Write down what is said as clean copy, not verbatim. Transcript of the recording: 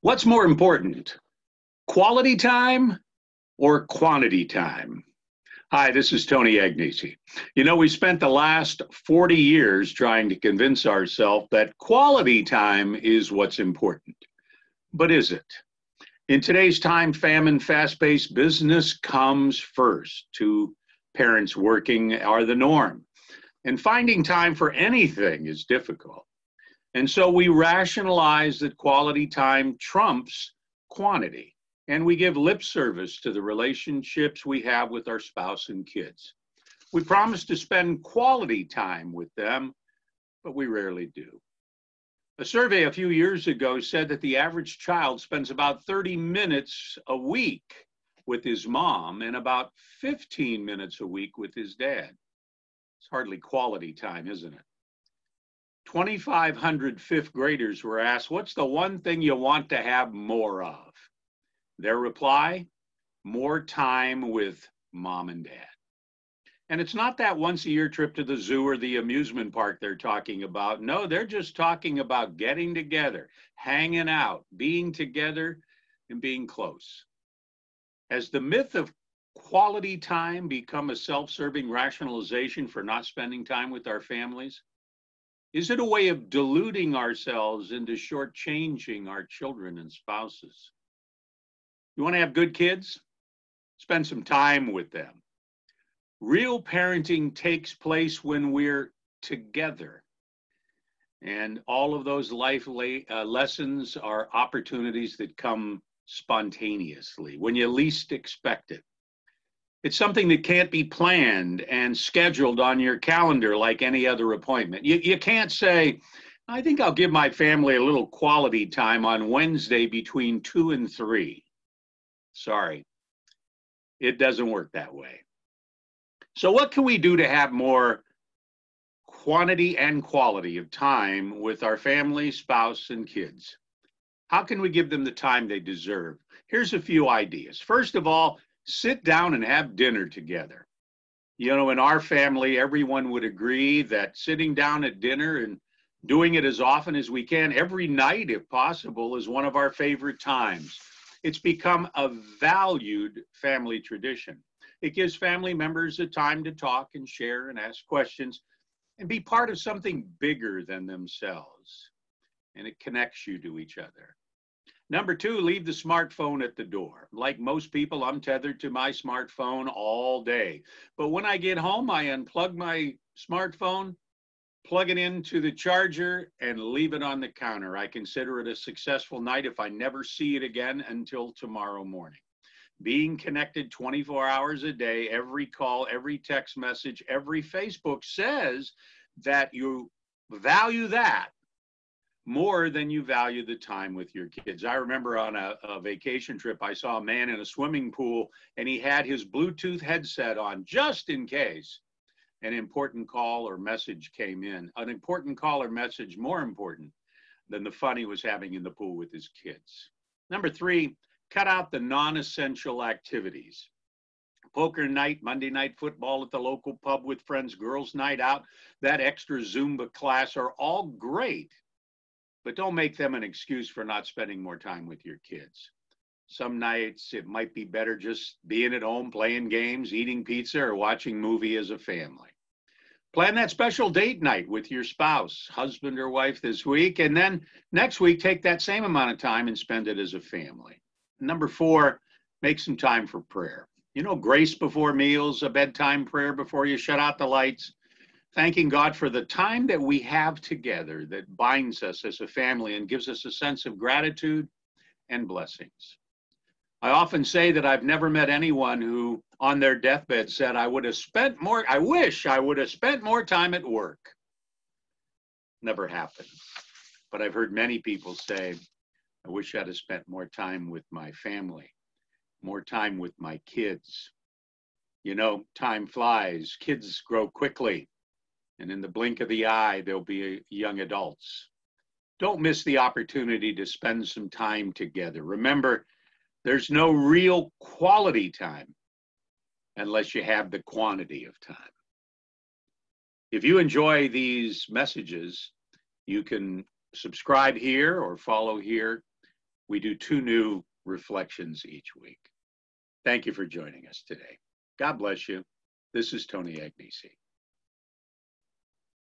What's more important, quality time or quantity time? Hi, this is Tony Agnesi. We spent the last 40 years trying to convince ourselves that quality time is what's important. But is it? In today's time, famine, fast-paced business comes first. Two parents working are the norm. And finding time for anything is difficult. And so we rationalize that quality time trumps quantity, and we give lip service to the relationships we have with our spouse and kids. We promise to spend quality time with them, but we rarely do. A survey a few years ago said that the average child spends about 30 minutes a week with his mom and about 15 minutes a week with his dad. It's hardly quality time, isn't it? 2,500 fifth graders were asked, what's the one thing you want to have more of? Their reply, more time with mom and dad. And it's not that once a year trip to the zoo or the amusement park they're talking about. No, they're just talking about getting together, hanging out, being together, and being close. Has the myth of quality time become a self-serving rationalization for not spending time with our families? Is it a way of deluding ourselves into shortchanging our children and spouses? You want to have good kids? Spend some time with them. Real parenting takes place when we're together. And all of those life lessons are opportunities that come spontaneously, when you least expect it. It's something that can't be planned and scheduled on your calendar like any other appointment. You can't say, I think I'll give my family a little quality time on Wednesday between 2 and 3. Sorry, it doesn't work that way. So what can we do to have more quantity and quality of time with our family, spouse, and kids? How can we give them the time they deserve? Here's a few ideas. First of all, sit down and have dinner together. In our family, everyone would agree that sitting down at dinner and doing it as often as we can, every night if possible, is one of our favorite times. It's become a valued family tradition. It gives family members a time to talk and share and ask questions and be part of something bigger than themselves. And it connects you to each other. Number 2, leave the smartphone at the door. Like most people, I'm tethered to my smartphone all day. But when I get home, I unplug my smartphone, plug it into the charger, and leave it on the counter. I consider it a successful night if I never see it again until tomorrow morning. Being connected 24 hours a day, every call, every text message, every Facebook says that you value that more than you value the time with your kids. I remember on a vacation trip, I saw a man in a swimming pool and he had his Bluetooth headset on just in case an important call or message came in. An important call or message more important than the fun he was having in the pool with his kids. Number 3, cut out the non-essential activities. Poker night, Monday night football at the local pub with friends, girls' night out, that extra Zumba class are all great. But don't make them an excuse for not spending more time with your kids. Some nights it might be better just being at home, playing games, eating pizza, or watching a movie as a family. Plan that special date night with your spouse, husband or wife this week, and then next week take that same amount of time and spend it as a family. Number 4, make some time for prayer. Grace before meals, a bedtime prayer before you shut out the lights. Thanking God for the time that we have together that binds us as a family and gives us a sense of gratitude and blessings. I often say that I've never met anyone who on their deathbed said, I wish I would have spent more time at work. Never happened. But I've heard many people say, I wish I'd have spent more time with my family, more time with my kids. Time flies, kids grow quickly. And in the blink of the eye, they'll be young adults. Don't miss the opportunity to spend some time together. Remember, there's no real quality time unless you have the quantity of time. If you enjoy these messages, you can subscribe here or follow here We do 2 new reflections each week. Thank you for joining us today. God bless you. This is Tony Agnesi.